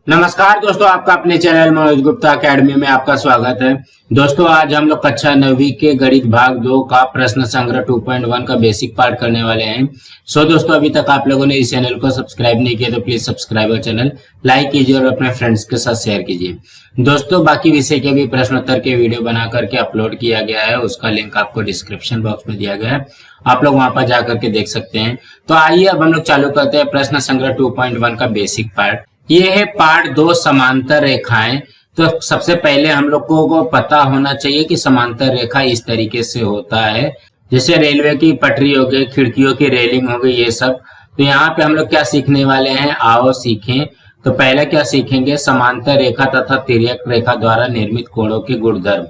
नमस्कार दोस्तों, आपका अपने चैनल मनोज गुप्ता अकेडमी में आपका स्वागत है। दोस्तों, आज हम लोग कक्षा 9वीं के गणित भाग 2 का प्रश्न संग्रह 2.1 का बेसिक पार्ट करने वाले हैं। दोस्तों, अभी तक आप लोगों ने इस चैनल को सब्सक्राइब नहीं किया तो प्लीज सब्सक्राइब और चैनल लाइक कीजिए और अपने फ्रेंड्स के साथ शेयर कीजिए। दोस्तों, बाकी विषय के भी प्रश्नोत्तर के वीडियो बना करके अपलोड किया गया है, उसका लिंक आपको डिस्क्रिप्शन बॉक्स में दिया गया है, आप लोग वहां पर जाकर के देख सकते हैं। तो आइए अब हम लोग चालू करते हैं प्रश्न संग्रह 2.1 का बेसिक पार्ट। ये है पार्ट 2, समांतर रेखाएं। तो सबसे पहले हम लोग को पता होना चाहिए कि समांतर रेखा इस तरीके से होता है, जैसे रेलवे की पटरी हो गई, खिड़कियों की रेलिंग हो गई, ये सब। तो यहाँ पे हम लोग क्या सीखने वाले हैं, आओ सीखें। तो पहले क्या सीखेंगे, समांतर रेखा तथा तिर्यक रेखा द्वारा निर्मित कोणों के गुणधर्म।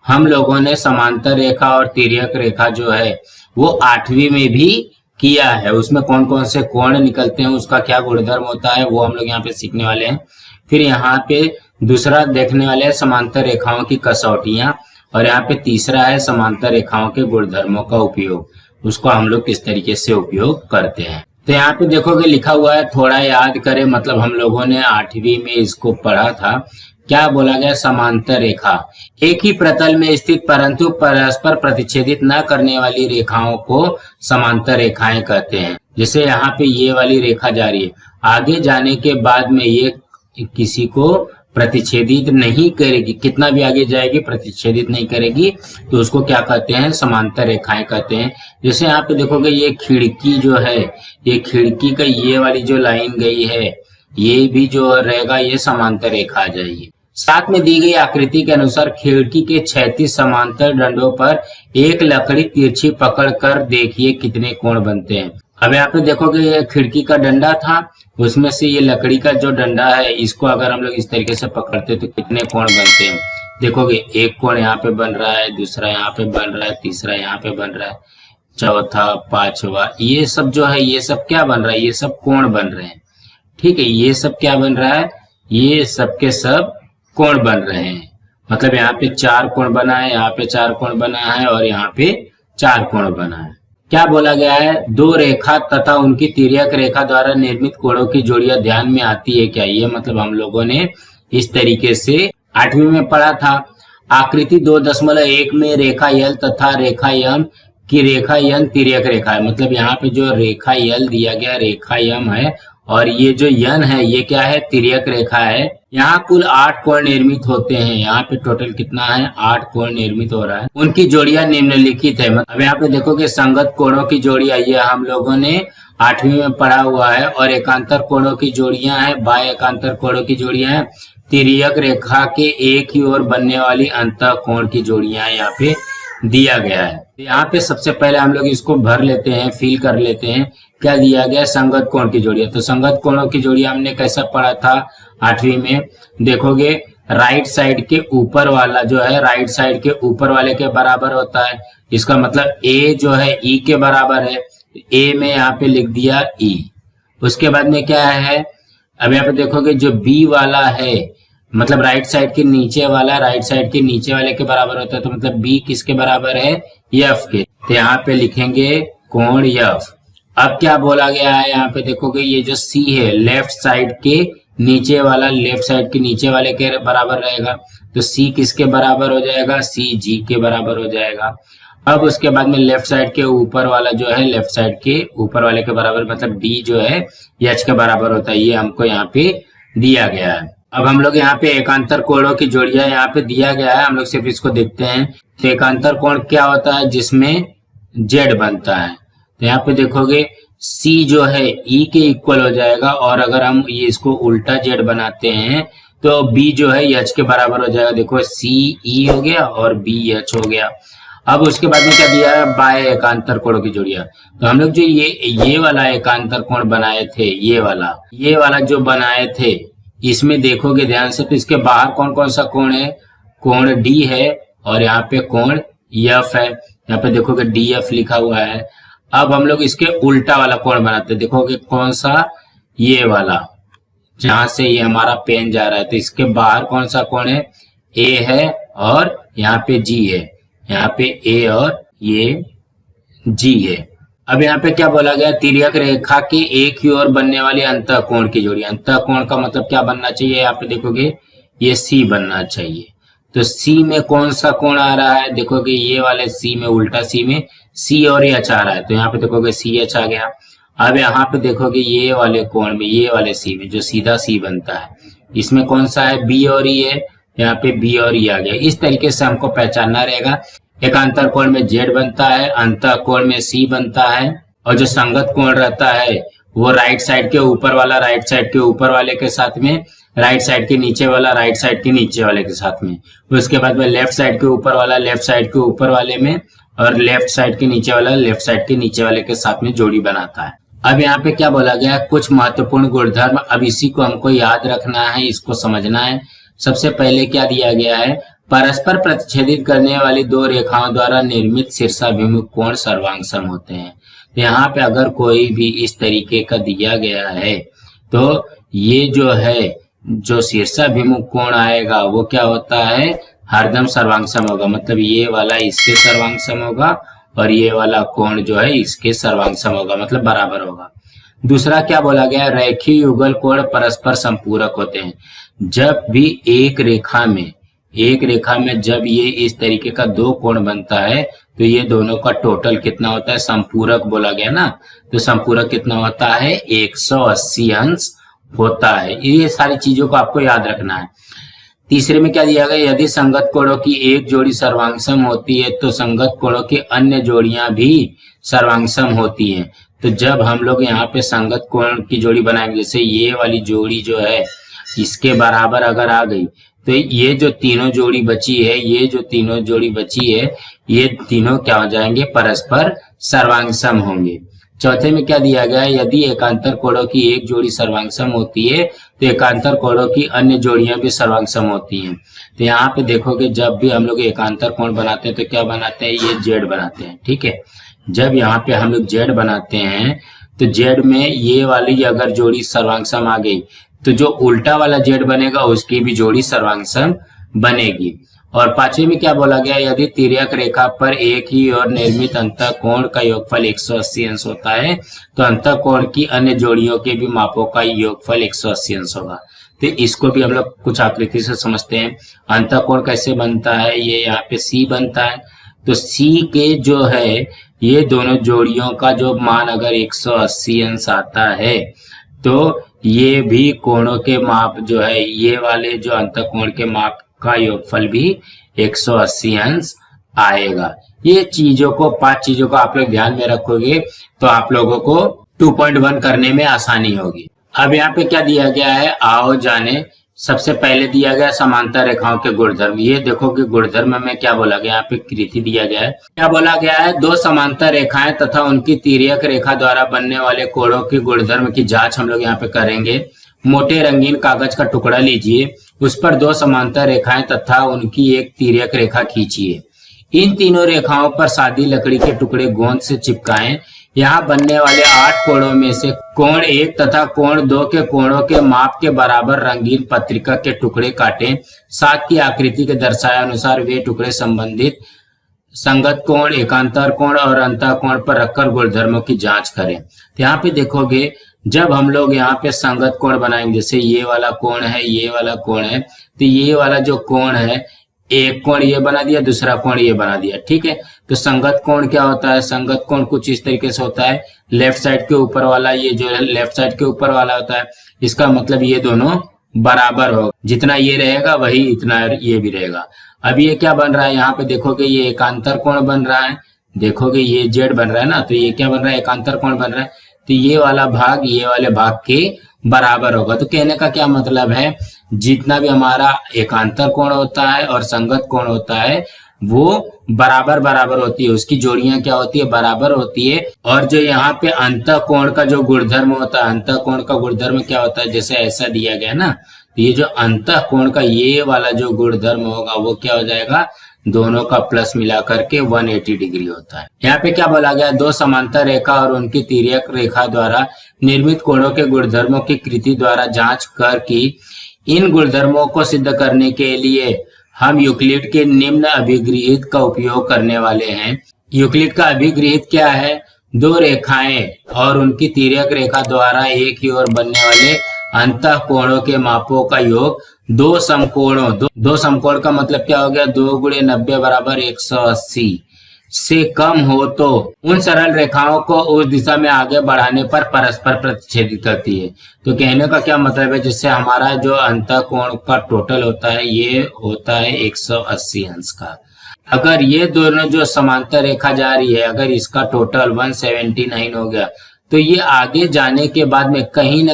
हम लोगों ने समांतर रेखा और तिर्यक रेखा जो है वो 8वीं में भी किया है। उसमें कौन कौन से कोण निकलते हैं, उसका क्या गुणधर्म होता है, वो हम लोग यहाँ पे सीखने वाले हैं। फिर यहाँ पे दूसरा देखने वाले हैं समांतर रेखाओं की कसौटियां, और यहाँ पे तीसरा है समांतर रेखाओं के गुणधर्मों का उपयोग, उसको हम लोग किस तरीके से उपयोग करते हैं। तो यहाँ पे देखोगे लिखा हुआ है, थोड़ा याद करें, मतलब हम लोगों ने 8वीं में इसको पढ़ा था। क्या बोला गया, समांतर रेखा एक ही प्रतल में स्थित परंतु परस्पर प्रतिच्छेदित न करने वाली रेखाओं को समांतर रेखाएं कहते हैं। जैसे यहाँ पे ये वाली रेखा जा रही है, आगे जाने के बाद में ये किसी को प्रतिच्छेदित नहीं करेगी, कितना भी आगे जाएगी प्रतिच्छेदित नहीं करेगी, तो उसको क्या कहते हैं, समांतर रेखाएं कहते हैं। जैसे यहाँ पे देखोगे ये खिड़की जो है, ये खिड़की का ये वाली जो लाइन गई है, ये भी जो रहेगा ये समांतर रेखा आ जाएगी। साथ में दी गई आकृति के अनुसार खिड़की के क्षैतिज समांतर डंडों पर एक लकड़ी तिरछी पकड़कर देखिए कितने कोण बनते हैं। अब यहाँ पे देखोगे ये खिड़की का डंडा था, उसमें से ये लकड़ी का जो डंडा है, इसको अगर हम लोग इस तरीके से पकड़ते तो कितने कोण बनते हैं। देखोगे एक कोण यहाँ पे बन रहा है, दूसरा यहाँ पे बन रहा है, तीसरा यहाँ पे बन रहा है, चौथा, पांचवा, ये सब जो है ये सब क्या बन रहा है, ये सब कोण बन रहे हैं। ठीक है, ये सब क्या बन रहा है, ये सब के सब कोण बन रहे हैं। मतलब यहाँ पे 4 कोण बना है, यहाँ पे 4 कोण बना है, और यहाँ पे 4 कोण बना है। क्या बोला गया है, दो रेखा तथा उनकी तिर्यक रेखा द्वारा निर्मित कोणों की जोड़ियां ध्यान में आती है क्या। ये मतलब हम लोगों ने इस तरीके से 8वीं में पढ़ा था। आकृति 2.1 में रेखा यल तथा रेखा यम की रेखा यन तिर्यक रेखा है। मतलब यहाँ पे जो रेखा यल दिया गया रेखा यम है, और ये जो यन है ये क्या है, तिर्यक रेखा है। यहाँ कुल 8 कोण निर्मित होते हैं। यहाँ पे टोटल कितना है, 8 कोण निर्मित हो रहा है। उनकी जोड़ियां निम्नलिखित है। अब यहाँ पे देखोगे संगत कोणों की जोड़ियां, ये हम लोगों ने 8वीं में पढ़ा हुआ है। और एकांतर कोणों की जोड़ियां है, बाह्य एकांतर कोणों की जोड़ियां है, तिर्यक रेखा के एक ही ओर बनने वाली अंतः कोण की जोड़ियां यहाँ पे दिया गया है। यहाँ पे सबसे पहले हम लोग इसको भर लेते हैं, फिल कर लेते हैं। क्या दिया गया, संगत कोण की जोड़ियां। तो संगत कोणों की जोड़ियां हमने कैसे पढ़ा था 8वीं में। देखोगे राइट साइड के ऊपर वाला जो है, राइट साइड के ऊपर वाले के बराबर होता है। इसका मतलब ए जो है ई के बराबर है, ए में यहाँ पे लिख दिया ई। उसके बाद में क्या है, अब यहाँ पे देखोगे जो बी वाला है, मतलब राइट साइड के नीचे वाला राइट साइड के नीचे वाले के बराबर होता है। तो मतलब बी किसके बराबर है, एफ के। तो यहाँ पे लिखेंगे कोण एफ। अब क्या बोला गया है, यहाँ पे देखोगे ये जो सी है लेफ्ट साइड के नीचे वाला, लेफ्ट साइड के नीचे वाले के बराबर रहेगा। तो सी किसके बराबर हो जाएगा, सी जी के बराबर हो जाएगा। अब उसके बाद में लेफ्ट साइड के ऊपर वाला जो है, लेफ्ट साइड के ऊपर वाले के बराबर, मतलब डी जो है एच के बराबर होता है। ये हमको यहाँ पे दिया गया है। अब हम लोग यहाँ पे एकांतर कोणों की जोड़ियां यहाँ पे दिया गया है, हम लोग सिर्फ इसको देखते हैं। तो एकांतर कोण क्या होता है, जिसमें जेड बनता है। तो यहाँ पे देखोगे सी जो है ई के इक्वल हो जाएगा, और अगर हम ये इसको उल्टा जेड बनाते हैं तो बी जो है एच के बराबर हो जाएगा। देखो सी ई हो गया और बी एच हो गया। अब उसके बाद में क्या दिया है, बाह्य एकांतर कोणों की जोड़ियां। तो हम लोग जो ये वाला एकांतर कोण बनाए थे, ये वाला जो बनाए थे, इसमें देखोगे ध्यान से, तो इसके बाहर कौन कौन सा कोण है, कोण डी है, और यहाँ पे कोण एफ है। यहाँ पे देखोगे डी एफ लिखा हुआ है। अब हम लोग इसके उल्टा वाला कोण बनाते हैं। देखोगे कौन सा, ये वाला, जहां से ये हमारा पेन जा रहा है। तो इसके बाहर कौन सा कोण है, ए है, और यहाँ पे जी है। यहाँ पे ए और ये जी है। अब यहाँ पे क्या बोला गया, तिर्यक रेखा के एक ही ओर बनने वाली अंतःकोण की जोड़ी। अंतःकोण का मतलब क्या बनना चाहिए, यहाँ पे देखोगे ये सी बनना चाहिए। तो सी में कौन सा कोण आ रहा है, देखोगे ये वाले सी में, उल्टा सी में सी और एच आ रहा है, तो यहाँ पे देखोगे सी एच आ गया। अब यहाँ पे देखोगे ये वाले कोण में, ये वाले सी में जो सीधा सी बनता है, इसमें कौन सा है, बी और ई है, यहाँ पे बी और ई आ गया। इस तरीके से हमको पहचानना रहेगा। एकांतर कोण में जेड बनता है, अंतः कोण में सी बनता है, और जो संगत कोण रहता है वो राइट साइड के ऊपर वाला राइट साइड के ऊपर वाले के साथ में, राइट साइड के नीचे वाला राइट साइड के नीचे वाले के साथ में, उसके बाद में लेफ्ट साइड के ऊपर वाला लेफ्ट साइड के ऊपर वाले में, और लेफ्ट साइड के नीचे वाला लेफ्ट साइड के नीचे वाले के साथ में जोड़ी बनाता है। अब यहाँ पे क्या बोला गया, कुछ महत्वपूर्ण गुणधर्म। अब इसी को हमको याद रखना है, इसको समझना है। सबसे पहले क्या दिया गया है, परस्पर प्रतिच्छेदित करने वाली दो रेखाओं द्वारा निर्मित शीर्षाभिमुख कोण सर्वांगसम होते हैं। तो यहाँ पे अगर कोई भी इस तरीके का दिया गया है तो ये जो है, जो शीर्षाभिमुख कोण आएगा वो क्या होता है, हरदम सर्वांगसम होगा। मतलब ये वाला इसके सर्वांगसम होगा और ये वाला कोण जो है इसके सर्वांगसम होगा, मतलब बराबर होगा। दूसरा क्या बोला गया, रेखीय युगल कोण परस्पर संपूरक होते हैं। जब भी एक रेखा में जब ये इस तरीके का दो कोण बनता है तो ये दोनों का टोटल कितना होता है, संपूरक बोला गया ना, तो संपूरक कितना होता है, 180 अंश होता है। ये सारी चीजों को आपको याद रखना है। तीसरे में क्या दिया गया, यदि संगत कोणों की एक जोड़ी सर्वांगसम होती है तो संगत कोणों की अन्य जोड़ियां भी सर्वांगसम होती हैं। तो जब हम लोग यहाँ पे संगत कोण की जोड़ी बनाएंगे, जैसे ये वाली जोड़ी जो है इसके बराबर अगर आ गई, तो ये जो तीनों जोड़ी बची है, ये तीनों क्या हो जाएंगे, परस्पर सर्वांगसम होंगे। चौथे में क्या दिया गया है, यदि एकांतर कोणों की एक जोड़ी सर्वांगसम होती है तो एकांतर कोणों की अन्य जोड़ियां भी सर्वांगसम होती हैं। तो यहाँ पे देखोगे जब भी हम लोग एकांतर कोण बनाते हैं तो क्या बनाते हैं, ये जेड बनाते हैं, ठीक है। जब यहाँ पे हम लोग जेड बनाते हैं तो जेड में ये वाली अगर जोड़ी सर्वांगसम आ गई तो जो उल्टा वाला जेड बनेगा उसकी भी जोड़ी सर्वांगसम बनेगी। और पांचवें में क्या बोला गया, यदि तिर्यक रेखा पर एक ही और निर्मित अंतःकोण का योगफल 180 अंश होता है तो अंतःकोण की अन्य जोड़ियों के भी मापों का योगफल 180 अंश होगा। तो इसको भी हम लोग कुछ आकृति से समझते हैं। अंतःकोण कैसे बनता है, ये यहाँ पे सी बनता है, तो सी के जो है ये दोनों जोड़ियों का जो मान अगर 180 अंश आता है तो ये भी कोणों के माप जो है, ये वाले जो अंतःकोण के माप का योगफल भी 180 अंश आएगा। ये चीजों को, 5 चीजों को आप लोग ध्यान में रखोगे तो आप लोगों को 2.1 करने में आसानी होगी। अब यहाँ पे क्या दिया गया है, आओ जाने। सबसे पहले दिया गया समांतर रेखाओं के गुणधर्म। ये देखो कि गुणधर्म में क्या बोला गया, यहाँ पे कृति दिया गया है। क्या बोला गया है, दो समांतर रेखाएं तथा उनकी तिर्यक रेखा द्वारा बनने वाले कोणों के गुणधर्म की जांच हम लोग यहाँ पे करेंगे। मोटे रंगीन कागज का टुकड़ा लीजिए, उस पर दो समांतर रेखाएं तथा उनकी एक तिर्यक रेखा खींचिए। इन तीनों रेखाओं पर सादी लकड़ी के टुकड़े गोंद से चिपकाएं। यहाँ बनने वाले 8 कोणों में से कोण 1 तथा कोण 2 के कोणों के माप के बराबर रंगीन पत्रिका के टुकड़े काटें। साथ की आकृति के दर्शाए अनुसार वे टुकड़े संबंधित संगत कोण, एकांतर कोण और अंतः कोण पर रखकर गुणधर्मों की जांच करें। तो यहाँ पे देखोगे जब हम लोग यहाँ पे संगत कोण बनाएंगे, जैसे ये वाला कोण है, ये वाला कोण है, तो ये वाला जो कोण है, एक कोण ये बना दिया, दूसरा कोण ये बना दिया, ठीक है। तो संगत कोण क्या होता है, संगत कोण कुछ इस तरीके से होता है, लेफ्ट साइड के ऊपर वाला, ये जो है लेफ्ट साइड के ऊपर वाला होता है, इसका मतलब ये दोनों बराबर हो, जितना ये रहेगा वही इतना ये भी रहेगा। अब ये क्या बन रहा है, यहाँ पे देखोगे ये एकांतर कोण बन रहा है, देखोगे ये जेड बन रहा है ना, तो ये क्या बन रहा है, एकांतर कोण बन रहा है। तो ये वाला भाग ये वाले भाग के बराबर होगा। तो कहने का क्या मतलब है, जितना भी हमारा एकांतर कोण होता है और संगत कोण होता है वो बराबर बराबर होती है, उसकी जोड़ियां क्या होती है, बराबर होती है। और जो यहाँ पे अंतः कोण का जो गुणधर्म होता है, अंतः कोण का गुणधर्म क्या होता है, जैसे ऐसा दिया गया ना, तो ये जो अंतः कोण का ये वाला जो गुणधर्म होगा वो क्या हो जाएगा, दोनों का प्लस मिलाकर के 180 डिग्री होता है। यहाँ पे क्या बोला गया, दो समांतर रेखा और उनकी तिर्यक रेखा द्वारा निर्मित कोणों के गुणधर्मों की कृति द्वारा जांच कर कि इन गुणधर्मों को सिद्ध करने के लिए हम यूक्लिड के निम्न अभिगृहित का उपयोग करने वाले हैं। यूक्लिड का अभिगृहित क्या है, दो रेखाएं और उनकी तिर्यक रेखा द्वारा एक ही ओर बनने वाले अंतः कोणों के मापों का योग दो समकोण का मतलब क्या हो गया, 2 गुणे 90 बराबर 180 से कम हो तो उन सरल रेखाओं को उस दिशा में आगे बढ़ाने पर परस्पर प्रतिच्छेदित करती है। तो कहने का क्या मतलब है, जिससे हमारा जो अंतः कोण का टोटल होता है ये होता है 180 अंश का। अगर ये दोनों जो समांतर रेखा जा रही है, अगर इसका टोटल 179 हो गया तो ये आगे जाने के बाद में कहीं ना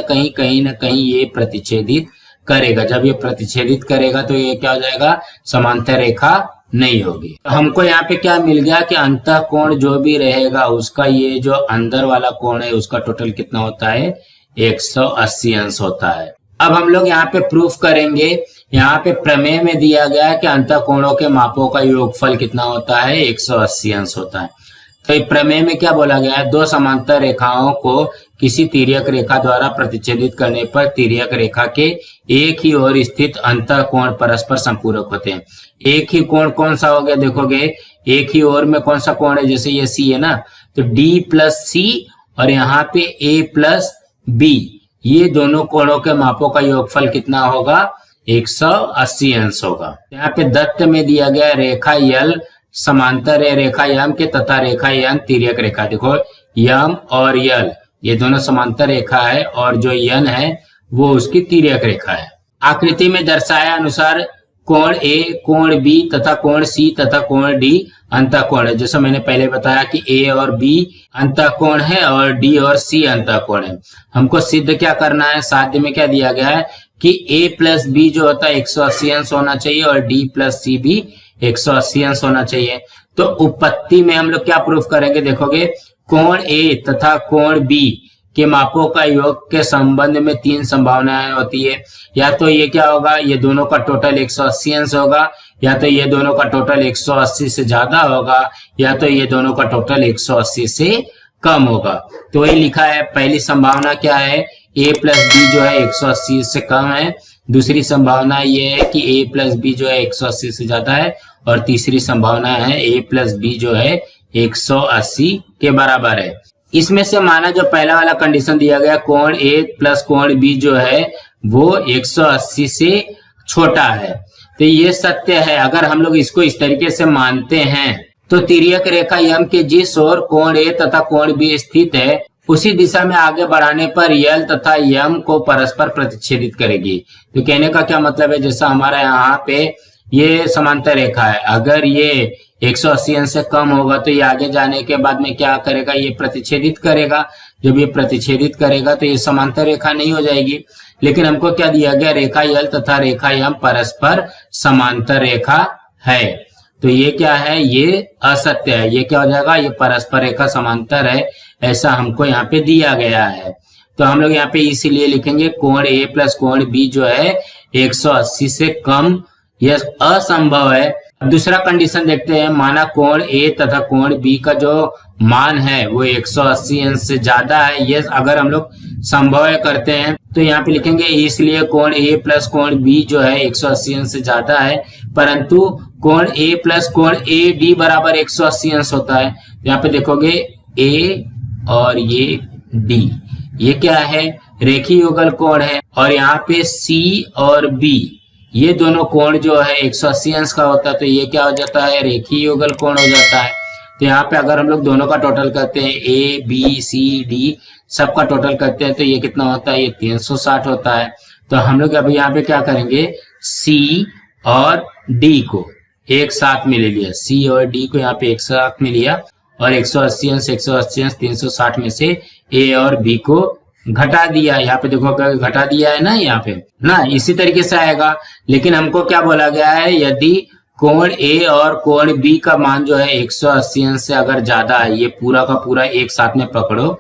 कहीं ये प्रतिच्छेदित करेगा। जब ये प्रतिच्छेदित करेगा तो ये क्या हो जाएगा, समांतर रेखा नहीं होगी। तो हमको यहाँ पे क्या मिल गया कि अंतः कोण जो भी रहेगा उसका ये जो अंदर वाला कोण है उसका टोटल कितना होता है, 180 अंश होता है। अब हम लोग यहाँ पे प्रूफ करेंगे। यहाँ पे प्रमेय में दिया गया है कि अंतः कोणों के मापों का योगफल कितना होता है, 180 अंश होता है। तो प्रमेय में क्या बोला गया है, दो समांतर रेखाओं को किसी तिर्यक रेखा द्वारा प्रतिच्छेदित करने पर तिर्यक रेखा के एक ही ओर स्थित अंतः कोण परस्पर संपूरक होते हैं। एक ही कोण कौन सा हो गया, देखोगे एक ही ओर में कौन सा कोण है, जैसे ये सी है ना, तो डी प्लस सी और यहाँ पे ए प्लस बी, ये दोनों कोणों के मापों का योगफल कितना होगा, 180 अंश होगा। यहाँ पे दत्त में दिया गया रेखा यल समांतर है रेखा यम के तथा रेखा यन तिर्यक रेखा। देखो यम और यल ये दोनों समांतर रेखा है और जो यन है वो उसकी तिर्यक रेखा है। आकृति में दर्शाया अनुसार कोण ए, कोण बी तथा कोण सी तथा कोण डी अंतः कोण है। जैसे मैंने पहले बताया कि ए और बी अंतः कोण है और डी और सी अंतः कोण है। हमको सिद्ध क्या करना है, साध्य में क्या दिया गया है कि ए प्लस बी जो होता है 180 अंश होना चाहिए और डी प्लस सी भी 180 अंश होना चाहिए। तो उपपत्ति में हम लोग क्या प्रूफ करेंगे, देखोगे कोण ए तथा कोण बी के मापों का योग के संबंध में 3 संभावनाएं होती है। या तो ये क्या होगा, ये दोनों का टोटल 180 अंश होगा, या तो ये दोनों का टोटल 180 से ज्यादा होगा, या तो ये दोनों का टोटल 180 से कम होगा। तो ये लिखा है, पहली संभावना क्या है, a प्लस बी जो है 180 से कम है। दूसरी संभावना ये है कि a प्लस बी जो है 180 से ज्यादा है और तीसरी संभावना है a प्लस बी जो है 180 के बराबर है। इसमें से माना जो पहला वाला कंडीशन दिया गया, कोण a प्लस कोण b जो है वो 180 से छोटा है, तो ये सत्य है। अगर हम लोग इसको इस तरीके से मानते हैं तो तिर्यक रेखा यम के जिस ओर कोण a तथा कोण b स्थित है उसी दिशा में आगे बढ़ाने पर यल तथा यम को परस्पर प्रतिच्छेदित करेगी। तो कहने का क्या मतलब है, जैसा हमारा यहाँ पे ये समांतर रेखा है, अगर ये 180 अंश से कम होगा तो ये आगे जाने के बाद में क्या करेगा, ये प्रतिच्छेदित करेगा। जब ये प्रतिच्छेदित करेगा तो ये समांतर रेखा नहीं हो जाएगी। लेकिन हमको क्या दिया गया, रेखा यल तथा रेखा यम परस्पर समांतर रेखा है, तो ये क्या है, ये असत्य है। ये क्या हो जाएगा, ये परस्पर रेखा समांतर है, ऐसा हमको यहाँ पे दिया गया है। तो हम लोग यहाँ पे इसीलिए लिखेंगे कोण ए प्लस कोण बी जो है 180 से कम, यह असंभव है। दूसरा कंडीशन देखते हैं, माना कोण ए तथा कोण बी का जो मान है वो 180 अंश से ज्यादा है। ये अगर हम लोग संभव करते हैं तो यहाँ पे लिखेंगे इसलिए कोण ए प्लस कोण बी जो है 180 अंश से ज्यादा है, परंतु कोण ए प्लस कोण ए डी बराबर 180 अंश होता है। यहाँ पे देखोगे ए और ये डी, ये क्या है, रेखीय युगल कोण है। और यहाँ पे सी और बी ये दोनों कोण जो है 180 अंश का होता है, तो ये क्या हो जाता है, रेखीय युगल कोण हो जाता है। तो यहाँ पे अगर हम लोग दोनों का टोटल करते हैं, ए बी सी डी सबका टोटल करते हैं तो ये कितना होता है, ये 360 होता है। तो हम लोग अभी यहाँ पे क्या करेंगे, सी और डी को एक साथ में ले लिया, सी और डी को यहाँ पे एक साथ में लिया और 180 अंश 360 में से ए और बी को घटा दिया। यहाँ पे देखो घटा दिया है ना, यहाँ पे ना इसी तरीके से आएगा। लेकिन हमको क्या बोला गया है, यदि कोण ए और कोण बी का मान जो है 180 अंश से अगर ज्यादा है, ये पूरा का पूरा एक साथ में पकड़ो।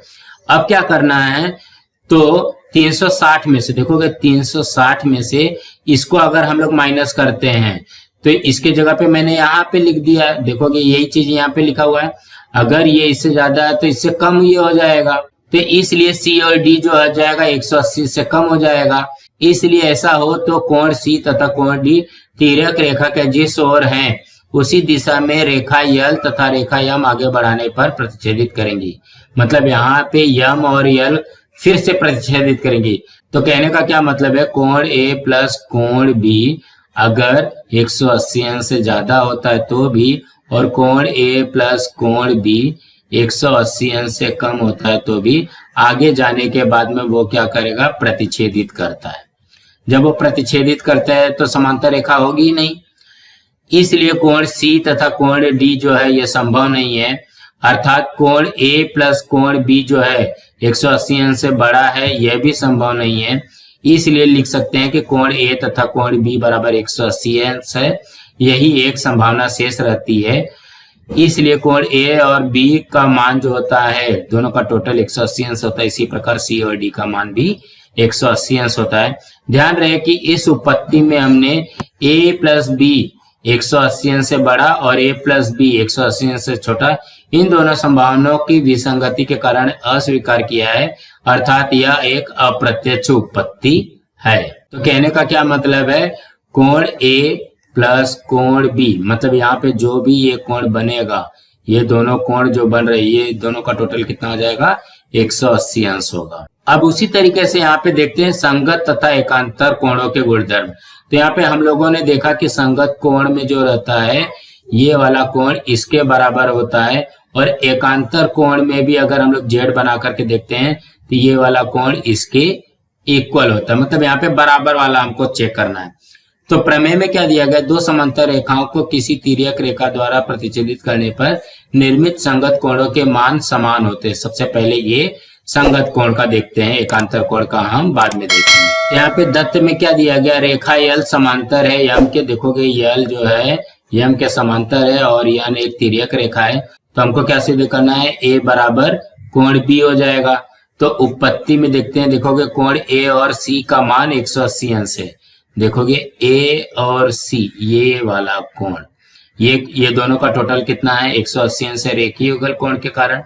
अब क्या करना है, तो 360 में से देखोगे 360 में से इसको अगर हम लोग माइनस करते हैं तो इसके जगह पे मैंने यहाँ पे लिख दिया, देखोगे यही चीज यहाँ पे लिखा हुआ है, अगर ये इससे ज्यादा है तो इससे कम ये हो जाएगा। तो इसलिए सी और डी जो हो जाएगा 180 से कम हो जाएगा। इसलिए ऐसा हो तो कोण सी तथा कोण डी तिर्यक रेखा के जिस ओर हैं उसी दिशा में रेखा यल तथा रेखा यम आगे बढ़ाने पर प्रतिच्छेदित करेंगी। मतलब यहाँ पे यम और यल फिर से प्रतिच्छेदित करेंगे। तो कहने का क्या मतलब है, कोण ए प्लस कोण बी अगर 180 अंश से ज्यादा होता है तो भी, और कोण ए प्लस कोण बी 180 अंश से कम होता है तो भी, आगे जाने के बाद में वो क्या करेगा, प्रतिच्छेदित करता है। जब वो प्रतिच्छेदित करता है तो समांतर रेखा होगी ही नहीं, इसलिए कोण सी तथा कोण डी जो है ये संभव नहीं है। अर्थात कोण ए प्लस कोण बी जो है 180 अंश से बड़ा है, यह भी संभव नहीं है। इसलिए लिख सकते हैं कि कोण ए तथा कोण बी बराबर 180 अंश है, यही एक संभावना शेष रहती है। इसलिए कोण ए और बी का मान जो होता है, दोनों का टोटल 180 अंश होता है। इसी प्रकार सी और डी का मान भी 180 अंश होता है। ध्यान रहे कि इस उपपत्ति में हमने a प्लस बी 180 अंश से बड़ा और a प्लस बी 180 अंश से छोटा, इन दोनों संभावनाओं की विसंगति के कारण अस्वीकार किया है। अर्थात यह एक अप्रत्यक्ष उपपत्ति है। तो कहने का क्या मतलब है, कोण a प्लस कोण बी, मतलब यहाँ पे जो भी ये कोण बनेगा, ये दोनों कोण जो बन रहे, ये दोनों का टोटल कितना हो जाएगा, 180 अंश होगा। अब उसी तरीके से यहाँ पे देखते हैं संगत तथा एकांतर कोणों के गुणधर्म। तो यहाँ पे हम लोगों ने देखा कि संगत कोण में जो रहता है, ये वाला कोण इसके बराबर होता है, और एकांतर कोण में भी अगर हम लोग जेड बना करके देखते हैं तो ये वाला कोण इसके इक्वल होता है। मतलब यहाँ पे बराबर वाला हमको चेक करना है। तो प्रमेय में क्या दिया गया, दो समांतर रेखाओं को किसी तिर्यक रेखा द्वारा प्रतिच्छेदित करने पर निर्मित संगत कोणों के मान समान होते हैं। सबसे पहले ये संगत कोण का देखते हैं, एकांतर कोण का हम बाद में देखेंगे। यहाँ पे दत्त में क्या दिया गया, रेखा यल समांतर है यम के। देखोगे यल जो है यम के समांतर है और यन एक तिर्यक रेखा है। तो हमको क्या सिद्ध करना है, ए बराबर कोण बी हो जाएगा। तो उपपत्ति में देखते हैं, देखोगे कोण ए और सी का मान 180 अंश है। देखोगे ए और सी ये वाला कोण, ये दोनों का टोटल कितना है, 180 अंश है रेखीय युगल कोण के कारण।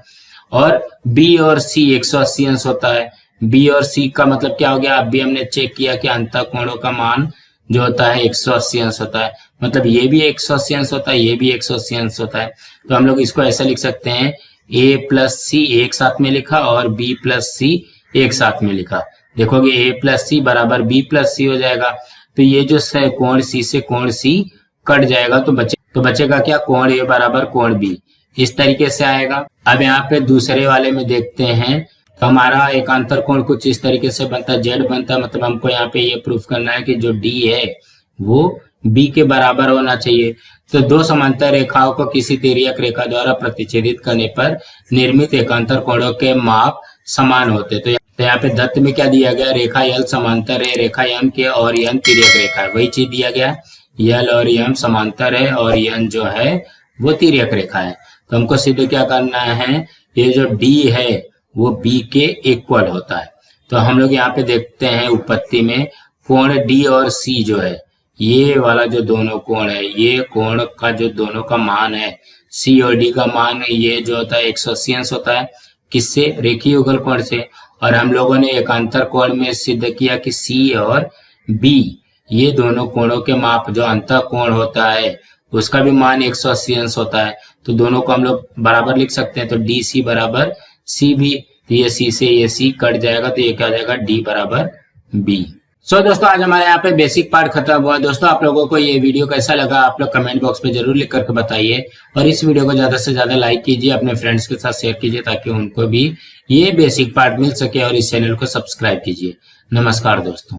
और बी और सी 180 अंश होता है। बी और सी का मतलब क्या हो गया, अभी हमने चेक किया कि अंतः कोणों का मान जो होता है 180 अंश होता है। मतलब ये भी 180 अंश होता है, ये भी 180 अंश होता है। तो हम लोग इसको ऐसा लिख सकते हैं, ए प्लस सी एक साथ में लिखा और बी प्लस सी एक साथ में लिखा। देखोगे ए प्लस सी बराबर बी प्लस सी हो जाएगा। तो ये जो कोण सी से कोण सी कट जाएगा, तो बचेगा क्या, कोण ए बराबर कोण बी। इस तरीके से आएगा। अब यहाँ पे दूसरे वाले में देखते हैं, तो हमारा एकांतर कोण कुछ इस तरीके से बनता है, जेड बनता है। मतलब हमको यहाँ पे ये प्रूफ करना है कि जो डी है वो बी के बराबर होना चाहिए। तो दो समांतर रेखाओं को किसी तिर्यक रेखा द्वारा प्रतिच्छेदित करने पर निर्मित एकांतर कोणों के माप समान होते। तो यहाँ पे दत्त में क्या दिया गया, रेखा यल समांतर है रेखा यम के और यन तिर्यक रेखा है। वही चीज दिया गया, यल और यम समांतर है और यन जो है वो तिर्यक रेखा है। तो हमको सिद्ध क्या करना है, ये जो डी है वो बी के इक्वल होता है। तो हम लोग यहाँ पे देखते हैं उपपत्ति में कोण डी और सी जो है, ये वाला जो दोनों कोण है, ये कोण का जो दोनों का मान है, सी और डी का मान ये जो होता है 180 अंश होता है। किससे, रेखीय युगल कोण से। और हम लोगों ने एकांतर कोण में सिद्ध किया कि सी और बी ये दोनों कोणों के माप, जो अंतः कोण होता है उसका भी मान 180 अंश होता है। तो दोनों को हम लोग बराबर लिख सकते हैं। तो डी सी बराबर सी बी, ये सी से ये सी कट जाएगा, तो ये क्या हो जाएगा, डी बराबर बी। सो दोस्तों आज हमारे यहाँ पे बेसिक पार्ट खत्म हुआ। दोस्तों आप लोगों को ये वीडियो कैसा लगा आप लोग कमेंट बॉक्स में जरूर लिख करके बताइए, और इस वीडियो को ज्यादा से ज्यादा लाइक कीजिए, अपने फ्रेंड्स के साथ शेयर कीजिए ताकि उनको भी ये बेसिक पार्ट मिल सके, और इस चैनल को सब्सक्राइब कीजिए। नमस्कार दोस्तों।